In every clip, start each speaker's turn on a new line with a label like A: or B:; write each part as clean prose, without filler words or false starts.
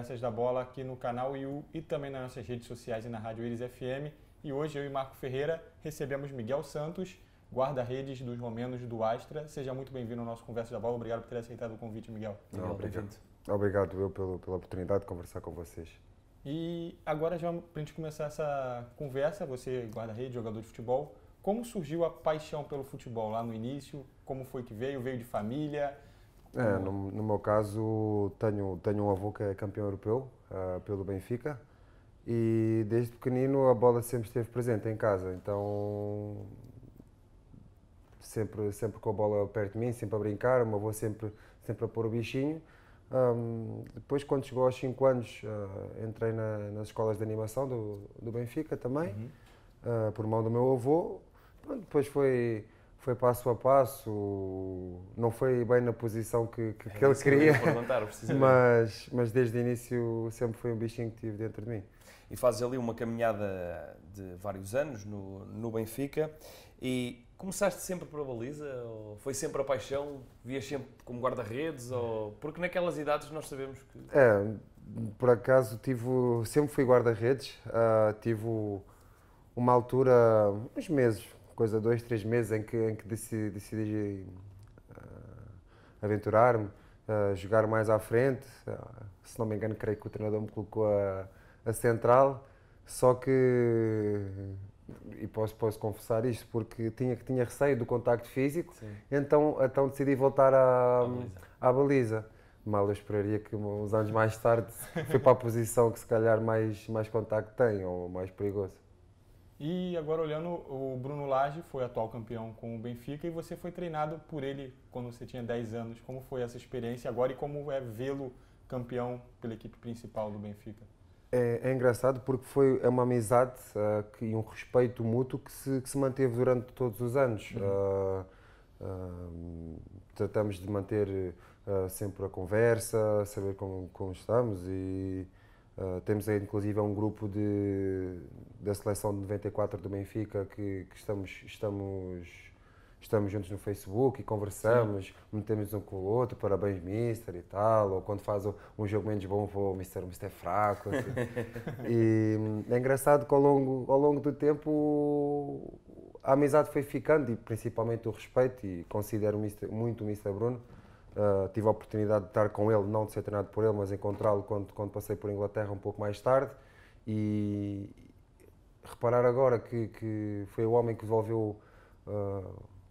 A: Conversas da Bola aqui no canal IU e também nas nossas redes sociais e na Rádio Iris FM. E hoje eu e Marco Ferreira recebemos Miguel Santos, guarda-redes dos romenos do Astra. Seja muito bem-vindo ao nosso Conversas da Bola. Obrigado por ter aceitado o convite, Miguel.
B: Não, obrigado. Obrigado eu pela oportunidade de conversar com vocês.
A: E agora, já para a gente começar essa conversa, você, guarda-redes, jogador de futebol, como surgiu a paixão pelo futebol lá no início? Como foi que veio? Veio de família?
B: No meu caso, tenho um avô que é campeão europeu pelo Benfica e desde pequenino a bola sempre esteve presente em casa, então sempre com a bola perto de mim, sempre a brincar, o meu avô sempre a pôr o bichinho. Depois, quando chegou aos 5 anos, entrei nas escolas de animação do Benfica também, por mão do meu avô. Pronto, depois foi passo a passo, não foi bem na posição que ele queria, mas desde o início sempre foi um bichinho que tive dentro de mim.
C: E fazes ali uma caminhada de vários anos no Benfica e começaste sempre por a baliza? Ou foi sempre a paixão? Vias sempre como guarda-redes? Porque naquelas idades nós sabemos que...
B: Por acaso sempre fui guarda-redes, tive uma altura, uns meses, coisa 2, 3 meses, em que decidi aventurar-me, jogar mais à frente. Se não me engano, creio que o treinador me colocou a central, só que, e posso confessar isto, porque tinha receio do contacto físico, então decidi voltar à baliza. Mal eu esperaria que uns anos mais tarde fui para a posição que se calhar mais contacto tem, ou mais perigoso.
A: E agora olhando, o Bruno Lage foi atual campeão com o Benfica e você foi treinado por ele quando você tinha 10 anos. Como foi essa experiência agora e como é vê-lo campeão pela equipe principal do Benfica?
B: É engraçado porque é uma amizade e um respeito mútuo que se manteve durante todos os anos. Tratamos de manter sempre a conversa, saber como estamos e temos aí, inclusive, um grupo da seleção de 94 do Benfica que estamos juntos no Facebook e conversamos, metemos um com o outro, parabéns mister e tal, ou quando faz um jogo menos bom, o mister é fraco. Assim. E é engraçado que ao longo do tempo a amizade foi ficando e principalmente o respeito, e considero muito o mister Bruno. Tive a oportunidade de estar com ele, não de ser treinado por ele, mas encontrá-lo quando passei por Inglaterra um pouco mais tarde e reparar agora que foi o homem que devolveu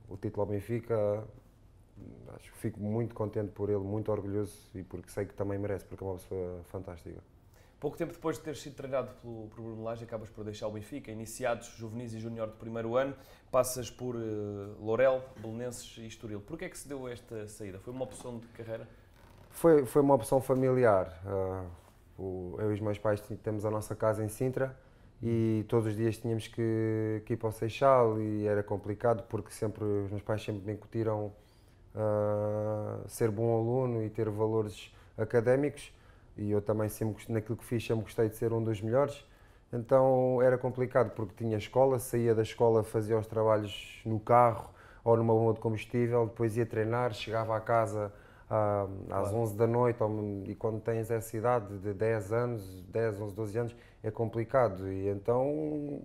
B: o título ao Benfica. Acho que fico muito contente por ele, muito orgulhoso e porque sei que também merece, porque é uma pessoa fantástica.
C: Pouco tempo depois de ter sido treinado por Bruno Lage, acabas por deixar o Benfica, iniciados juvenis e júnior de primeiro ano, passas por Lourel, Belenenses e Estoril. Porquê é que se deu esta saída? Foi uma opção de carreira?
B: Foi uma opção familiar. Eu e os meus pais temos a nossa casa em Sintra e todos os dias tínhamos que ir para o Seixal e era complicado porque os meus pais sempre me incutiram ser bom aluno e ter valores académicos. E eu também sempre, naquilo que fiz, sempre gostei de ser um dos melhores. Então era complicado porque tinha escola, saía da escola, fazia os trabalhos no carro ou numa bomba de combustível, depois ia treinar, chegava à casa às 11 da noite e quando tens essa idade de 10 anos, 10, 11, 12 anos, é complicado. E então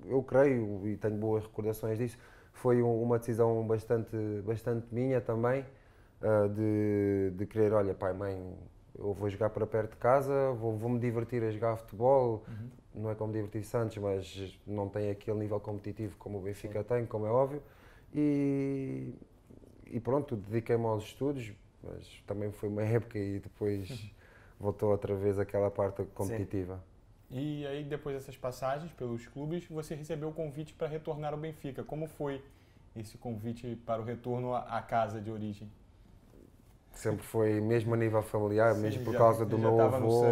B: eu creio e tenho boas recordações disso. Foi uma decisão bastante minha também, de querer, olha pai, mãe, eu vou jogar para perto de casa, vou-me divertir a jogar futebol, não é como divertir-se antes, mas não tem aquele nível competitivo como o Benfica tem, como é óbvio, e pronto, dediquei-me aos estudos, mas também foi uma época e depois voltou outra vez aquela parte competitiva.
A: E aí, depois dessas passagens pelos clubes, você recebeu o convite para retornar ao Benfica. Como foi esse convite para o retorno à casa de origem?
B: Sempre foi, mesmo a nível familiar, mesmo por causa do meu avô,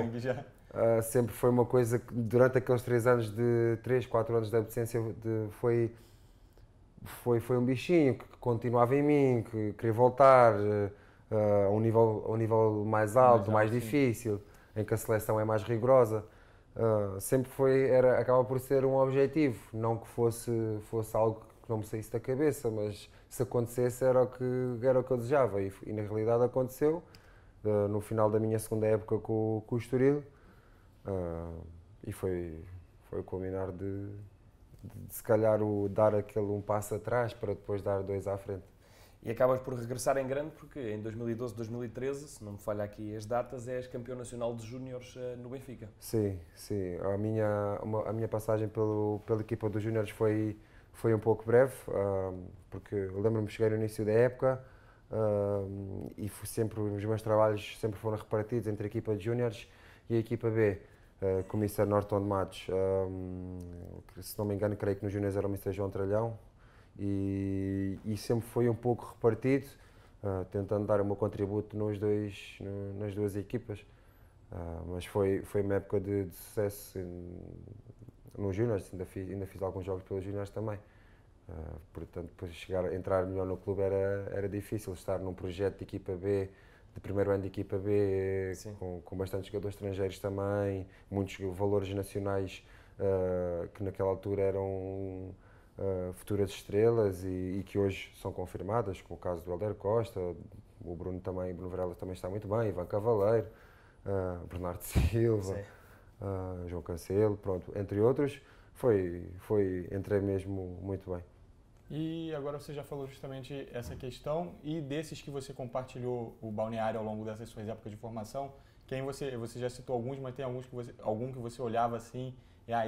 B: sempre foi uma coisa que durante aqueles 3, 4 anos de absência foi um bichinho que continuava em mim, que queria voltar a um nível mais alto, mais difícil, em que a seleção é mais rigorosa. Sempre acaba por ser um objetivo, não que fosse algo que não me saísse da cabeça, mas se acontecesse era o que eu desejava e na realidade aconteceu. no final da minha segunda época com o Estoril, e foi o culminar de se calhar dar aquele um passo atrás para depois dar dois à frente.
C: E acabas por regressar em grande porque em 2012, 2013, se não me falha aqui as datas, és campeão nacional de júniores no Benfica.
B: Sim, sim. A minha passagem pela equipa dos júniores foi um pouco breve, porque eu lembro-me que cheguei no início da época e os meus trabalhos sempre foram repartidos entre a equipa de júniores e a equipa B, com o Mr. Norton de Matos. Se não me engano, creio que nos júniores era o Mr. João Tralhão. E sempre foi um pouco repartido, tentando dar o meu contributo nas duas equipas. Mas foi uma época de sucesso nos júniores, ainda fiz alguns jogos pelos júniores também. Portanto, depois entrar melhor no clube era difícil, estar num projeto de equipa B, de primeiro ano de equipa B, com bastante jogadores estrangeiros também, muitos valores nacionais que naquela altura eram futuras estrelas e que hoje são confirmadas, como o caso do Helder Costa, o Bruno Varela também está muito bem, Ivan Cavaleiro, Bernardo Silva, João Cancelo, pronto, entre outros, entrei mesmo muito bem.
A: E agora você já falou justamente essa questão, e desses que você compartilhou o balneário ao longo dessas suas épocas de formação, você já citou alguns, mas tem algum que você olhava assim,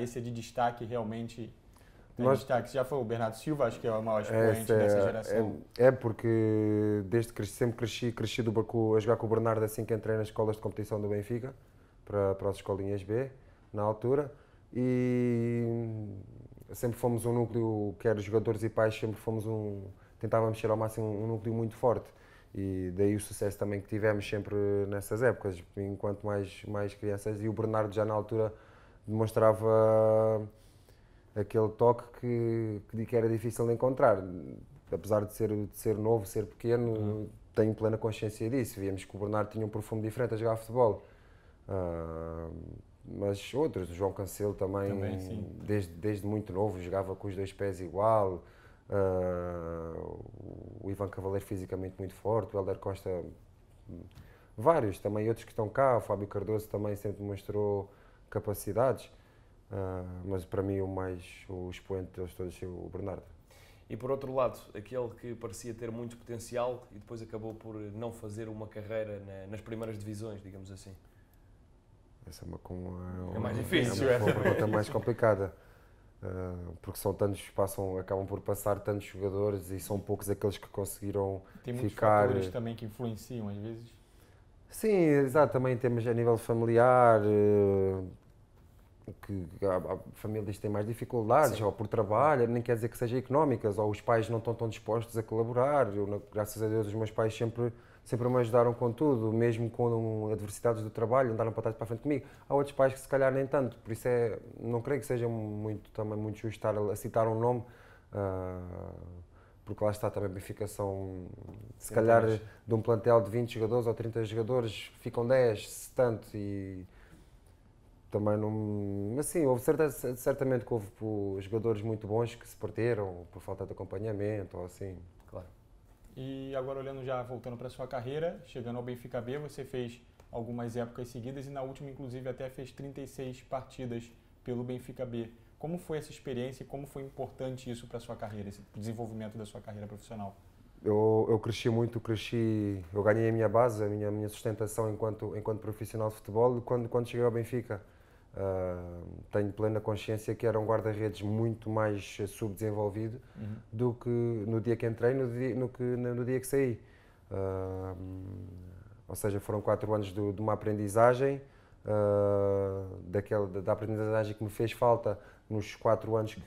A: esse é de destaque realmente. Você já falou o Bernardo Silva, acho que é o maior expoente dessa geração.
B: Porque desde que sempre cresci a jogar com o Bernardo assim que entrei nas escolas de competição do Benfica, para as escolinhas B, na altura, e sempre fomos um núcleo, quer jogadores e pais, tentávamos ser ao máximo um núcleo muito forte. E daí o sucesso também que tivemos sempre nessas épocas, enquanto mais crianças, e o Bernardo já na altura demonstrava aquele toque que era difícil de encontrar. Apesar de ser novo, ser pequeno, tenho plena consciência disso. Víamos que o Bernardo tinha um perfume diferente a jogar futebol. Mas outros, o João Cancelo também desde muito novo, jogava com os dois pés igual. O Ivan Cavaleiro fisicamente muito forte, o Helder Costa, vários também, outros que estão cá, o Fábio Cardoso também sempre demonstrou capacidades. Mas para mim o expoente deles todos é o Bernardo.
C: E por outro lado, aquele que parecia ter muito potencial e depois acabou por não fazer uma carreira nas primeiras divisões, digamos assim.
B: Essa
C: é mais difícil.
B: É uma pergunta mais complicada, porque são tantos, acabam por passar tantos jogadores e são poucos aqueles que conseguiram ficar.
A: Tem muitos fatores também que influenciam às vezes?
B: Sim, exato, também temos a nível familiar, que há famílias que têm mais dificuldades, ou por trabalho, nem quer dizer que seja económicas, ou os pais não estão tão dispostos a colaborar. Graças a Deus, os meus pais sempre me ajudaram com tudo, mesmo com adversidades do trabalho, andaram para trás e para a frente comigo. Há outros pais que se calhar nem tanto, por isso não creio que seja também muito justo estar a citar um nome, porque lá está também a Benfica se calhar de um plantel de 20 jogadores ou 30 jogadores, ficam 10, se tanto, e também não... Assim, certamente que houve jogadores muito bons que se perderam por falta de acompanhamento ou assim.
C: Claro.
A: E agora voltando para a sua carreira, chegando ao Benfica B, você fez algumas épocas seguidas e na última inclusive até fez 36 partidas pelo Benfica B. Como foi essa experiência e como foi importante isso para a sua carreira, esse desenvolvimento da sua carreira profissional?
B: Eu cresci muito, eu ganhei a minha base, a minha sustentação enquanto profissional de futebol quando cheguei ao Benfica. Tenho plena consciência que era um guarda-redes muito mais subdesenvolvido do que no dia que entrei, no dia que saí. Ou seja, foram 4 anos de uma aprendizagem, da aprendizagem que me fez falta nos 4 anos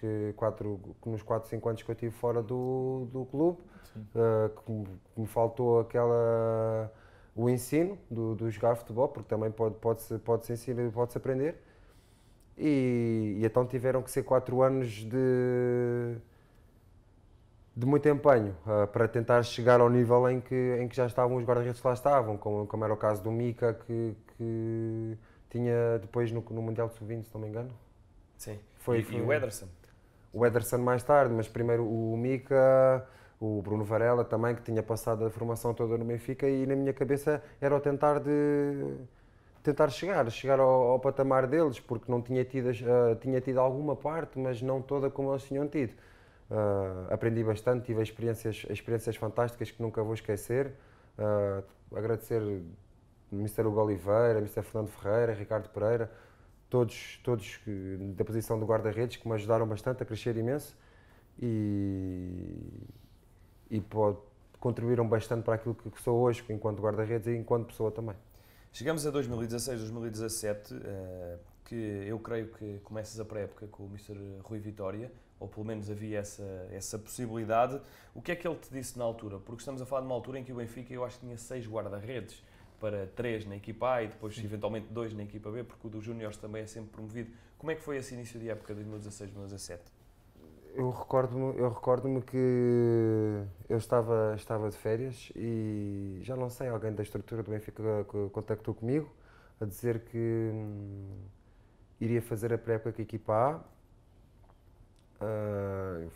B: nos 4, 5 anos que eu tive fora do clube, que me faltou o ensino do jogar futebol, porque também pode-se ensinar e pode-se aprender. E então tiveram que ser 4 anos de muito empenho para tentar chegar ao nível em que já estavam os guarda-redes que lá estavam, como era o caso do Mika, que tinha depois no Mundial de Sub-20, se não me engano.
C: Sim. E o Ederson?
B: O Ederson mais tarde, mas primeiro o Mika, o Bruno Varela também, que tinha passado a formação toda no Benfica, e na minha cabeça era o tentar chegar ao patamar deles, porque não tinha tido alguma parte, mas não toda como eles tinham tido. Aprendi bastante, tive experiências fantásticas que nunca vou esquecer. Agradecer Mr. Hugo Oliveira, Mr. Fernando Ferreira, Ricardo Pereira, todos da posição do guarda-redes, que me ajudaram bastante a crescer imenso e contribuíram bastante para aquilo que sou hoje, enquanto guarda-redes e enquanto pessoa também.
C: Chegamos a 2016, 2017, que eu creio que começas a pré-época com o Mr. Rui Vitória, ou pelo menos havia essa possibilidade. O que é que ele te disse na altura? Porque estamos a falar de uma altura em que o Benfica, eu acho que tinha 6 guarda-redes, para 3 na equipa A e depois eventualmente 2 na equipa B, porque o dos Júniores também é sempre promovido. Como é que foi esse início de época de 2016, 2017?
B: Eu recordo-me que eu estava de férias e já não sei, alguém da estrutura do Benfica contactou comigo a dizer que iria fazer a pré-época com a equipa A. Eu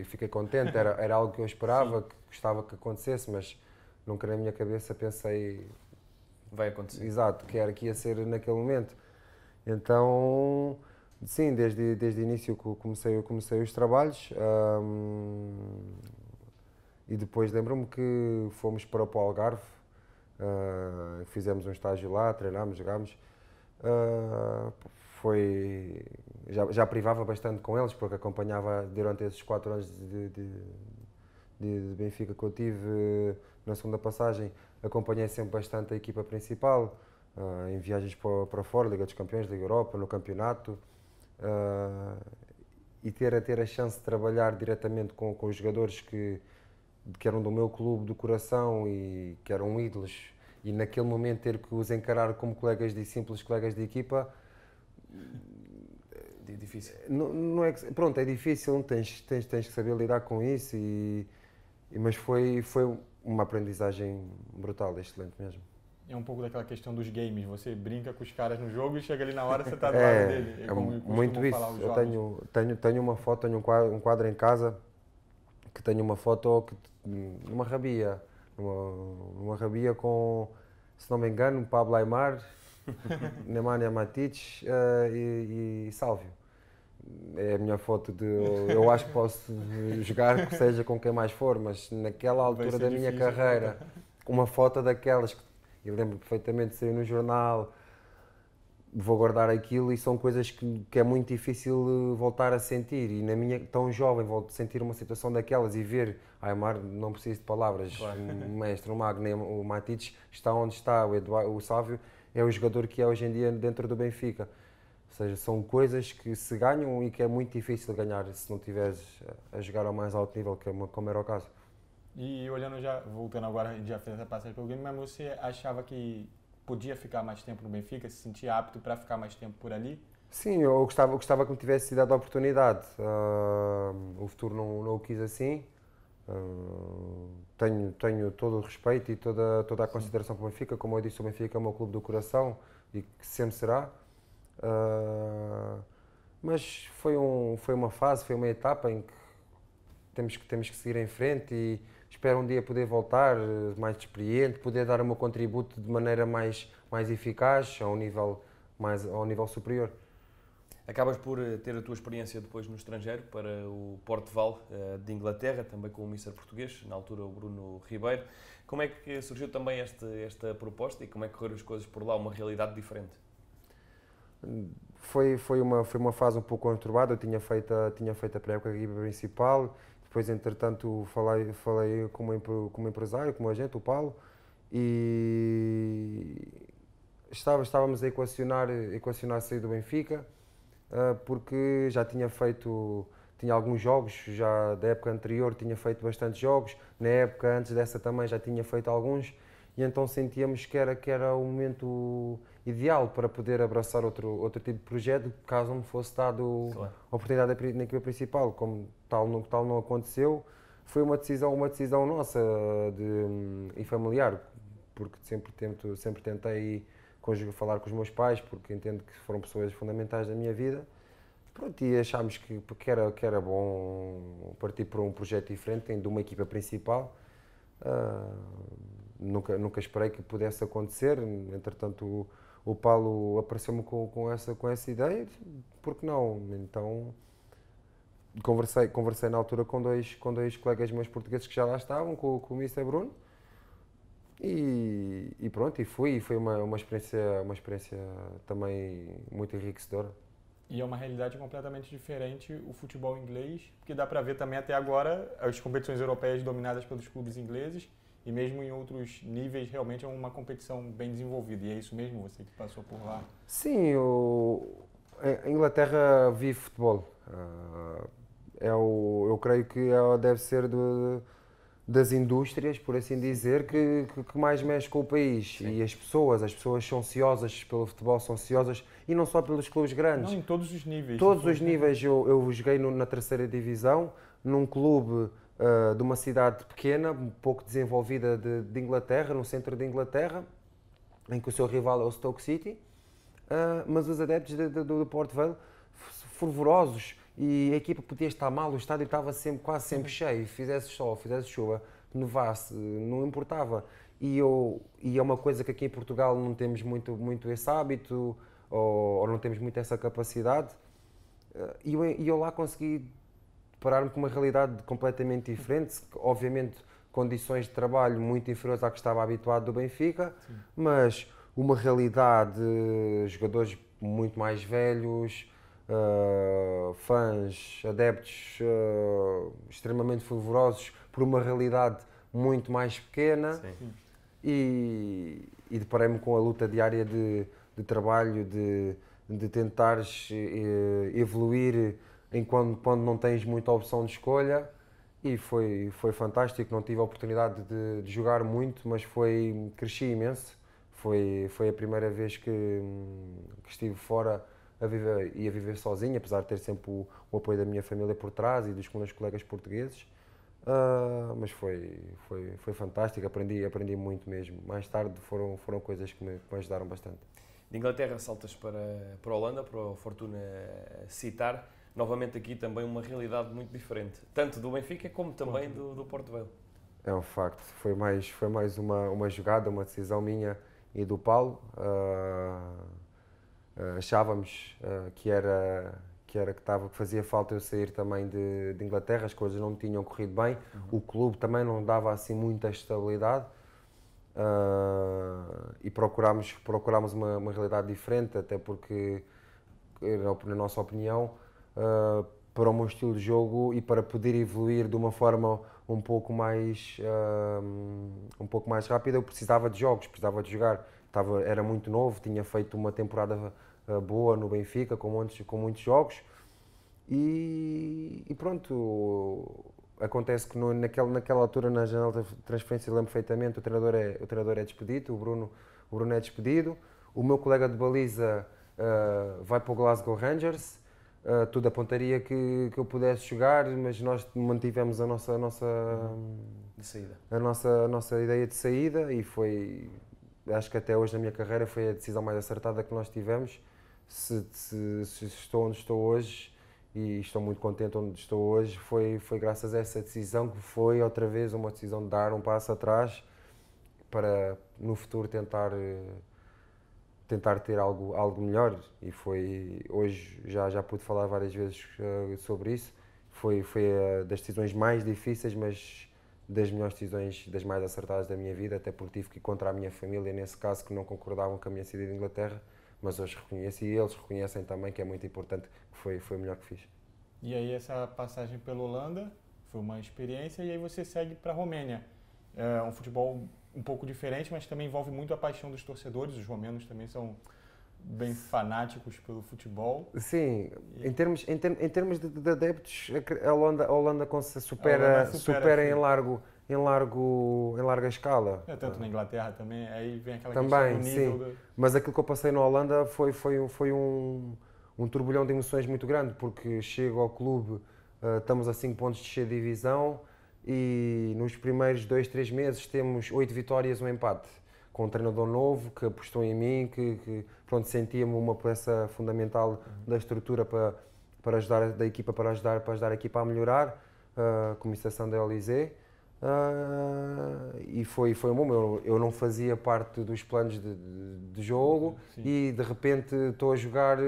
B: fiquei contente, era algo que eu esperava, que gostava que acontecesse, mas nunca na minha cabeça pensei...
C: Vai acontecer.
B: Exato, que ia ser naquele momento. Então... Sim, desde o início comecei os trabalhos e depois lembro-me que fomos para o Algarve, fizemos um estágio lá, treinámos, jogámos. Já privava bastante com eles, porque acompanhava durante esses 4 anos de Benfica que eu tive na segunda passagem, acompanhei sempre bastante a equipa principal, em viagens para fora, Liga dos Campeões, Liga Europa, no campeonato. E ter a chance de trabalhar diretamente com os jogadores que eram do meu clube do coração e que eram ídolos, e naquele momento ter que os encarar como simples colegas de equipa,
C: é difícil.
B: Não é que, pronto, é difícil, tens que saber lidar com isso, mas foi uma aprendizagem brutal, excelente mesmo.
A: É um pouco daquela questão dos games, você brinca com os caras no jogo e chega ali na hora você está do lado dele.
B: É muito isso. Eu tenho uma foto, tenho um quadro em casa que tenho uma foto numa rabia com, se não me engano, Pablo Aimar, Nemanja Matic e Sálvio. É a minha foto eu acho que posso jogar, seja com quem mais for, mas naquela altura da minha carreira, uma foto daquelas que eu lembro perfeitamente de sair no jornal, vou guardar aquilo, e são coisas que é muito difícil voltar a sentir. E tão jovem, volto a sentir uma situação daquelas e ver, Aimar, não preciso de palavras, claro. O mestre, o Magno, o Matic está onde está, o Sálvio é o jogador que é hoje em dia dentro do Benfica. Ou seja, são coisas que se ganham e que é muito difícil ganhar se não estiveres a jogar ao mais alto nível, como era o caso.
A: E olhando voltando agora, já fez essa passagem pelo game, mas você achava que podia ficar mais tempo no Benfica, se sentia apto para ficar mais tempo por ali?
B: Sim, eu gostava que me tivesse dado a oportunidade. O futuro não o quis assim. Tenho todo o respeito e toda a consideração para o Benfica. Como eu disse, o Benfica é o meu clube do coração e que sempre será. Mas foi uma fase, foi uma etapa em que temos que seguir em frente e espero um dia poder voltar mais experiente, poder dar o meu contributo de maneira mais eficaz, ao nível superior.
C: Acabas por ter a tua experiência depois no estrangeiro, para o Porto de Inglaterra, também com o Mister português, na altura o Bruno Ribeiro. Como é que surgiu também esta proposta e como é que correram as coisas por lá, uma realidade diferente?
B: Foi uma fase um pouco conturbada. Eu tinha feito a pré-época com a equipa principal. Depois, entretanto, falei com o empresário, com o agente, o Paulo, e estávamos a equacionar a saída do Benfica, porque já tinha alguns jogos, já da época anterior tinha feito bastantes jogos, na época antes dessa também já tinha feito alguns, e então sentíamos que era o momento ideal para poder abraçar outro tipo de projeto, caso não me fosse dado a oportunidade na equipa principal. Como tal não aconteceu, foi uma decisão nossa e familiar, porque sempre tentei falar com os meus pais, porque entendo que foram pessoas fundamentais da minha vida, Pronto, e achámos que era bom partir para um projeto diferente, de uma equipa principal. Nunca esperei que pudesse acontecer, entretanto o Paulo apareceu-me com essa ideia, por que não? Então conversei na altura com dois colegas meus portugueses que já lá estavam, com o Mr. Bruno, e pronto, e foi uma experiência também muito enriquecedora.
A: E é uma realidade completamente diferente o futebol inglês, porque dá para ver também até agora as competições europeias dominadas pelos clubes ingleses, e mesmo em outros níveis realmente é uma competição bem desenvolvida. E é isso mesmo, você que passou por lá?
B: Sim, a Inglaterra vive futebol. Eu creio que deve ser das indústrias, por assim dizer, que mais mexe com o país. Sim. E as pessoas são ansiosas pelo futebol, são ansiosas, e não só pelos clubes grandes.
A: Não, em todos os níveis.
B: Todos os níveis. Eu joguei na terceira divisão, num clube de uma cidade pequena, um pouco desenvolvida de Inglaterra, no centro de Inglaterra, em que o seu rival é o Stoke City, mas os adeptos do Port Vale, fervorosos, e a equipa podia estar mal, o estádio estava quase sempre cheio, fizesse sol, fizesse chuva, nevasse, não importava. E é uma coisa que aqui em Portugal não temos muito esse hábito, ou não temos muito essa capacidade, e eu lá consegui deparar-me com uma realidade completamente diferente, obviamente condições de trabalho muito inferiores à que estava habituado do Benfica, sim, mas uma realidade, jogadores muito mais velhos, fãs, adeptos extremamente fervorosos por uma realidade muito mais pequena. Sim. E deparei-me com a luta diária de trabalho, de tentares evoluir quando não tens muita opção de escolha, e foi fantástico. Não tive a oportunidade de jogar muito, mas cresci imenso. Foi a primeira vez que estive fora a viver sozinho, apesar de ter sempre o apoio da minha família por trás e dos meus colegas portugueses. Mas foi fantástico, aprendi muito mesmo. Mais tarde foram coisas que me ajudaram bastante.
C: De Inglaterra saltas para a Holanda, para o Fortuna Sittard. Novamente aqui também uma realidade muito diferente, tanto do Benfica como também do Port Vale.
B: É um facto, foi mais uma jogada, uma decisão minha e do Paulo. Achávamos que fazia falta eu sair também de Inglaterra, as coisas não tinham corrido bem, o clube também não dava assim muita estabilidade, e procurámos uma realidade diferente, até porque, na nossa opinião, para o meu estilo de jogo e para poder evoluir de uma forma um pouco mais rápida, eu precisava de jogos, precisava de jogar. Era muito novo, tinha feito uma temporada boa no Benfica, com muitos jogos, e pronto. Acontece que naquela altura, na janela de transferência, lembro perfeitamente, o treinador é despedido, o Bruno é despedido, o meu colega de baliza vai para o Glasgow Rangers. Tudo apontaria que eu pudesse jogar, mas nós mantivemos a nossa ideia de saída, e acho que até hoje na minha carreira foi a decisão mais acertada que nós tivemos. Se estou onde estou hoje, e estou muito contente onde estou hoje, foi graças a essa decisão, que foi outra vez uma decisão de dar um passo atrás para no futuro tentar ter algo melhor. E hoje já pude falar várias vezes sobre isso. Foi das decisões mais difíceis, mas das melhores decisões, das mais acertadas da minha vida, até porque tive que ir contra a minha família, nesse caso, que não concordavam com a minha saída de Inglaterra, mas hoje reconheço, e eles reconhecem também, que é muito importante, que foi o melhor que fiz.
A: E aí essa passagem pela Holanda foi uma experiência, e aí você segue para a Romênia. É um futebol um pouco diferente, mas também envolve muito a paixão dos torcedores. Os romenos também são bem fanáticos pelo futebol.
B: Sim, em termos de adeptos, a Holanda supera em larga escala.
A: Tanto na Inglaterra também, aí vem aquela
B: também,
A: questão do nível.
B: Sim. Mas aquilo que eu passei na Holanda foi um turbilhão de emoções muito grande, porque chego ao clube, estamos a 5 pontos de descer de divisão, e nos primeiros 2-3 meses temos 8 vitórias e um empate, com um treinador novo que apostou em mim, que sentia-me uma peça fundamental da estrutura para para ajudar da equipa, para ajudar a equipa a melhorar, com a iniciação da Olysée. E foi um bom. Eu não fazia parte dos planos de jogo. Sim. E de repente estou a jogar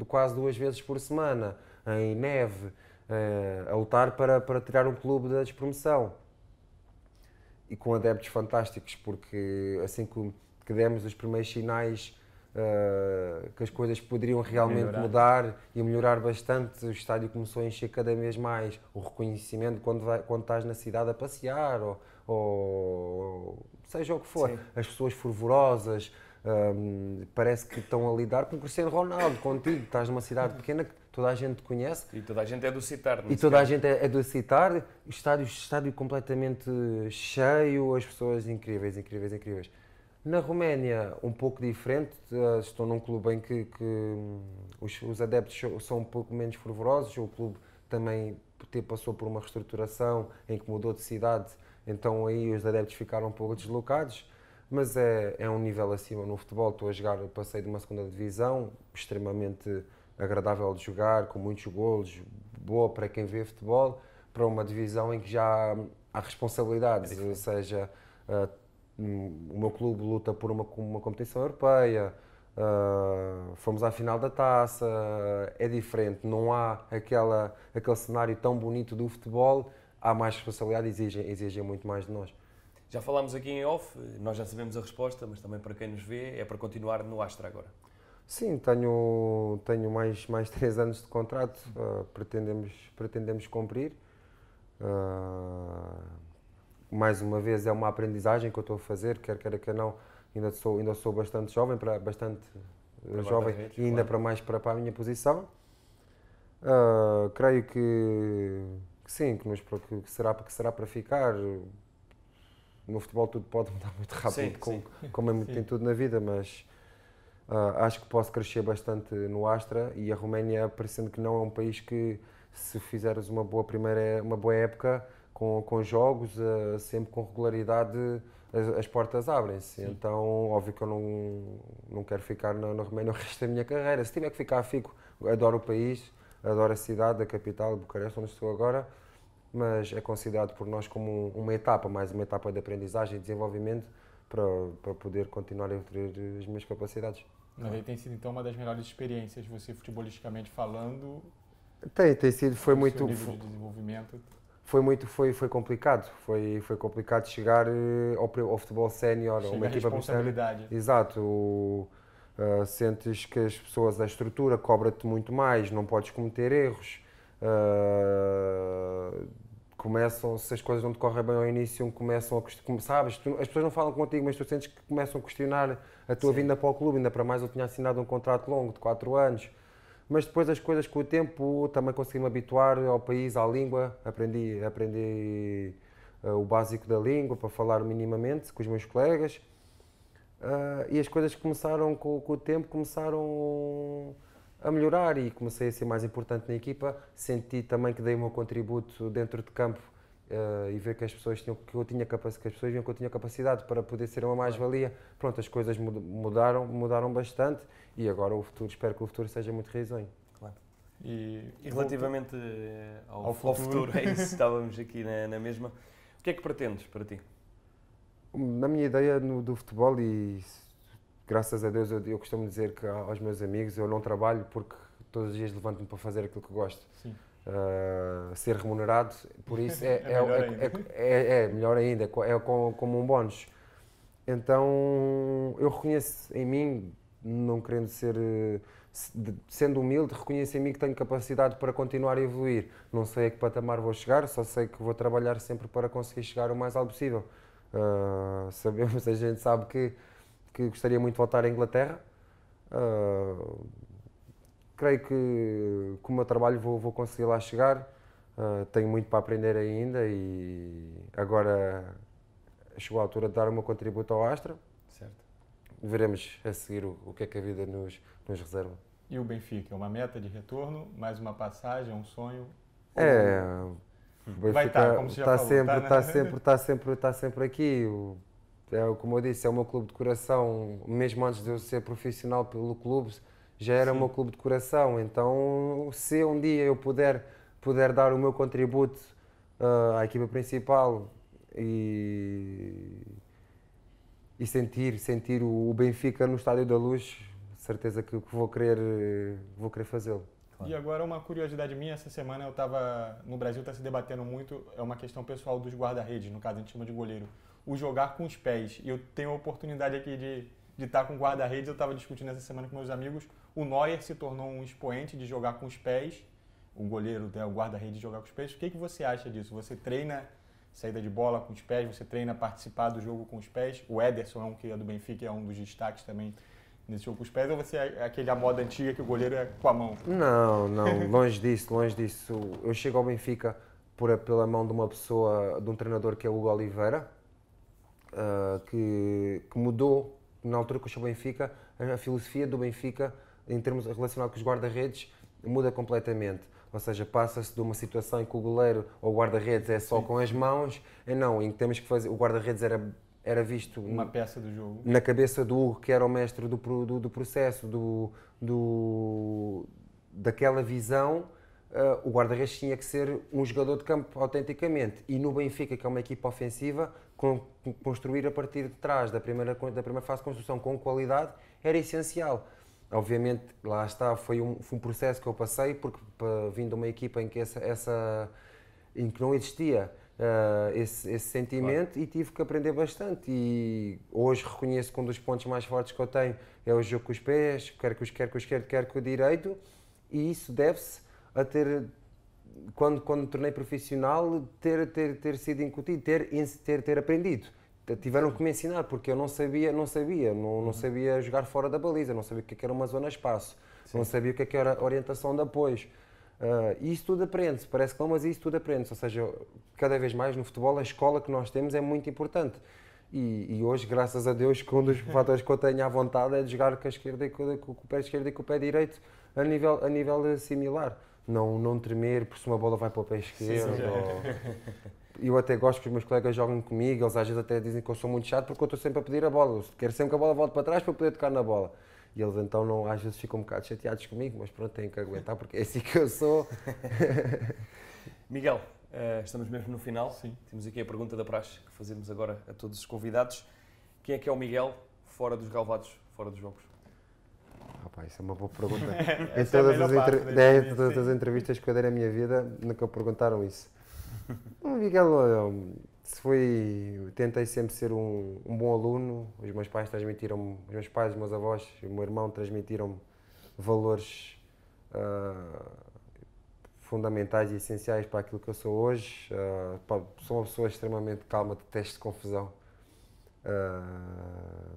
B: quase 2 vezes por semana, em neve, a lutar para tirar um clube da despromoção. E com adeptos fantásticos, porque assim que demos os primeiros sinais que as coisas poderiam realmente mudar e melhorar bastante, o estádio começou a encher cada vez mais. O reconhecimento quando estás na cidade a passear, ou seja o que for, sim, as pessoas fervorosas, parece que estão a lidar com o Cristiano Ronaldo, contigo, estás numa cidade pequena que toda a gente te conhece.
C: E toda a gente é do Citar.
B: E toda a gente é do Citar, o estádio completamente cheio, as pessoas incríveis. Na Roménia, um pouco diferente, estou num clube em que os adeptos são um pouco menos fervorosos, o clube também passou por uma reestruturação em que mudou de cidade, então aí os adeptos ficaram um pouco deslocados, mas é um nível acima no futebol. Estou a jogar, passei de uma segunda divisão, extremamente agradável de jogar, com muitos golos, boa para quem vê futebol, para uma divisão em que já há responsabilidades, ou seja, o meu clube luta por uma competição europeia, fomos à final da taça, é diferente, não há aquele cenário tão bonito do futebol, há mais responsabilidade e exigem muito mais de nós.
C: Já falámos aqui em off, nós já sabemos a resposta, mas também para quem nos vê, é para continuar no Astra agora.
B: Sim, tenho mais 3 anos de contrato, pretendemos cumprir. Mais uma vez é uma aprendizagem que eu estou a fazer, quer queira que não, ainda sou bastante jovem, e ainda para mais para a minha posição. Creio que sim, que será para ficar. No futebol tudo pode mudar muito rápido, como em tudo na vida, mas acho que posso crescer bastante no Astra, e a Roménia, parecendo que não, é um país que, se fizeres uma boa época, com jogos, sempre com regularidade, as portas abrem-se. Então, óbvio que eu não quero ficar na Roménia o resto da minha carreira. Se tiver que ficar, fico. Adoro o país, adoro a cidade, a capital, Bucareste, onde estou agora, mas é considerado por nós como mais uma etapa de aprendizagem e desenvolvimento para poder continuar a evoluir as minhas capacidades.
A: Mas aí tem sido então uma das melhores experiências, você futebolisticamente falando?
B: Tem sido, foi muito.
A: Nível de desenvolvimento?
B: Foi complicado. Foi complicado chegar ao futebol sénior, a uma equipa
A: profissional.
B: Exato. Sentes que as pessoas, a estrutura cobra-te muito mais, não podes cometer erros. Se as coisas não te correm bem ao início, começam a sabes, as pessoas não falam contigo, mas tu sentes que começam a questionar a tua vinda para o clube. Ainda para mais, eu tinha assinado um contrato longo de 4 anos. Mas depois as coisas, com o tempo, também consegui me habituar ao país, à língua, aprendi o básico da língua para falar minimamente com os meus colegas, e as coisas começaram, com o tempo, começaram a melhorar e comecei a ser mais importante na equipa. Senti também que dei o meu contributo dentro de campo, e ver que as pessoas viam que eu tinha capacidade para poder ser uma mais-valia. Pronto, as coisas mudaram bastante, e agora espero que o futuro seja muito risonho.
C: Claro. E relativamente ao futuro, é isso, estávamos aqui na mesma. O que é que pretendes para ti?
B: Na minha ideia do futebol, e graças a Deus eu costumo dizer que aos meus amigos, eu não trabalho porque todos os dias levanto-me para fazer aquilo que gosto. Sim. Ser remunerado, por isso é melhor ainda, é como um bónus. Então eu reconheço em mim, não querendo sendo humilde, reconheço em mim que tenho capacidade para continuar a evoluir. Não sei a que patamar vou chegar, só sei que vou trabalhar sempre para conseguir chegar o mais alto possível. A gente sabe que gostaria muito de voltar à Inglaterra. Creio que com o meu trabalho vou conseguir lá chegar. Tenho muito para aprender ainda, e agora chegou a altura de dar o meu contributo ao Astra.
A: Certo.
B: Veremos a seguir o que é que a vida nos reserva.
A: E o Benfica? É uma meta de retorno? Mais uma passagem? Um sonho?
B: O Benfica está sempre aqui. Como eu disse, é o meu clube de coração. Mesmo antes de eu ser profissional pelo clube, já era o meu clube de coração. Então, se um dia eu puder dar o meu contributo à equipa principal e sentir o Benfica no Estádio da Luz, certeza que vou querer fazê-lo.
A: Claro. E agora uma curiosidade minha, essa semana eu estava no Brasil, está se debatendo muito, é uma questão pessoal dos guarda-redes, no caso a gente chama de goleiro, o jogar com os pés. E eu tenho a oportunidade aqui de estar com guarda-redes, eu estava discutindo essa semana com meus amigos, o Neuer se tornou um expoente de jogar com os pés, o goleiro, o guarda-redes jogar com os pés. O que você acha disso? Você treina saída de bola com os pés, você treina participar do jogo com os pés? O Ederson, que é do Benfica, é um dos destaques também nesse jogo com os pés, ou você é aquele a moda antiga que o goleiro é com a mão?
B: Não, longe disso. Eu chego ao Benfica pela mão de uma pessoa, de um treinador que é o Hugo Oliveira, que mudou, na altura que eu cheguei ao Benfica, a filosofia do Benfica, em termos relacionados com os guarda-redes, muda completamente. Ou seja, passa-se de uma situação em que o goleiro ou o guarda-redes é só com as mãos, em que temos que fazer, o guarda-redes era visto
A: uma peça do jogo
B: na cabeça do Hugo, que era o mestre do processo, daquela visão. O guarda-redes tinha que ser um jogador de campo autenticamente, e no Benfica, que é uma equipa ofensiva, construir a partir de trás da primeira fase de construção com qualidade era essencial. Obviamente, lá está, foi um processo que eu passei, porque vindo de uma equipa em que em que não existia esse sentimento, claro. E tive que aprender bastante, e hoje reconheço que um dos pontos mais fortes que eu tenho é o jogo com os pés, quer com o esquerdo, quer com o direito, e isso deve-se a ter, quando me tornei profissional, ter sido incutido, ter aprendido. Tiveram que me ensinar, porque eu não sabia jogar fora da baliza, não sabia o que era uma zona-espaço, não sabia o que era orientação de apoios. E isso tudo aprende-se, parece que não, mas isso tudo aprende-se. Ou seja, cada vez mais no futebol, a escola que nós temos é muito importante. E hoje, graças a Deus, que um dos fatores que eu tenho à vontade é de jogar com a esquerda, com o pé esquerdo e com o pé direito a nível similar. Não tremer por se uma bola vai para o pé esquerdo. Eu até gosto que os meus colegas joguem comigo, eles às vezes até dizem que eu sou muito chato porque eu estou sempre a pedir a bola. Eu quero sempre que a bola volte para trás para poder tocar na bola. E eles então às vezes ficam um bocado chateados comigo, mas pronto, tenho que aguentar porque é assim que eu sou.
C: Miguel, estamos mesmo no final.
A: Sim.
C: Temos aqui a pergunta da praxe que fazemos agora a todos os convidados. Quem é o Miguel fora dos relevados, fora dos jogos?
B: Isso é uma boa pergunta. Em todas as entrevistas que eu dei na minha vida, nunca perguntaram isso. Miguel, tentei sempre ser um bom aluno. Os meus pais, os meus avós e o meu irmão transmitiram-me valores fundamentais e essenciais para aquilo que eu sou hoje. Sou uma pessoa extremamente calma, detesto confusão.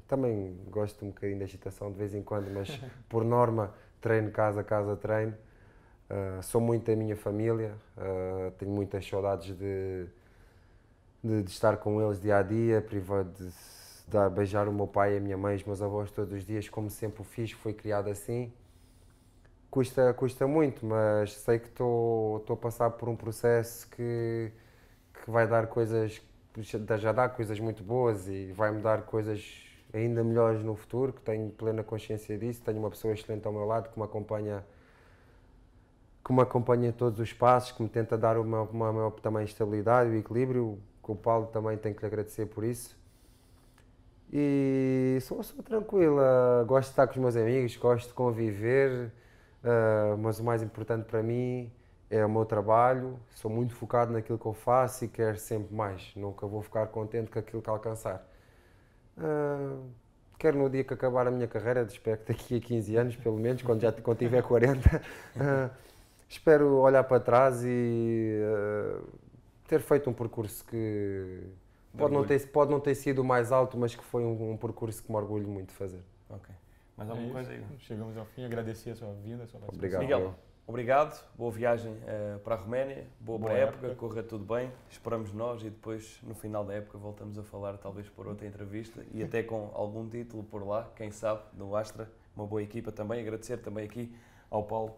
B: Também gosto um bocadinho da agitação de vez em quando, mas por norma treino casa treino. Sou muito da minha família, tenho muitas saudades de estar com eles dia a dia, privado de beijar o meu pai e a minha mãe, os meus avós todos os dias, como sempre o fiz, foi criado assim. Custa muito, mas sei que estou a passar por um processo que vai dar coisas, já dá coisas muito boas e vai-me dar coisas ainda melhores no futuro, que tenho plena consciência disso. Tenho uma pessoa excelente ao meu lado que me acompanha em todos os passos, que me tenta dar uma maior também estabilidade e equilíbrio, que o Paulo também tem que lhe agradecer por isso. E sou tranquila, gosto de estar com os meus amigos, gosto de conviver, mas o mais importante para mim é o meu trabalho. Sou muito focado naquilo que eu faço e quero sempre mais, nunca vou ficar contente com aquilo que alcançar. Quero no dia que acabar a minha carreira, espero que daqui a 15 anos, pelo menos, quando tiver 40, espero olhar para trás e ter feito um percurso que pode não ter sido o mais alto, mas que foi um percurso que me orgulho muito de fazer.
C: Ok. Mais alguma coisa aí?
A: Chegamos ao fim, agradecer a sua vinda, a sua participação.
B: Obrigado.
C: Miguel, obrigado, boa viagem para a Roménia, boa para a época, corra tudo bem, esperamos nós e depois no final da época voltamos a falar talvez por outra entrevista e até com algum título por lá, quem sabe, no Astra, uma boa equipa também. Agradecer também aqui ao Paulo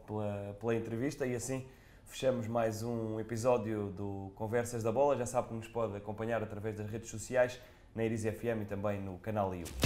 C: pela entrevista e assim fechamos mais um episódio do Conversas da Bola. Já sabe que nos pode acompanhar através das redes sociais, na Iris FM e também no canal YouTube.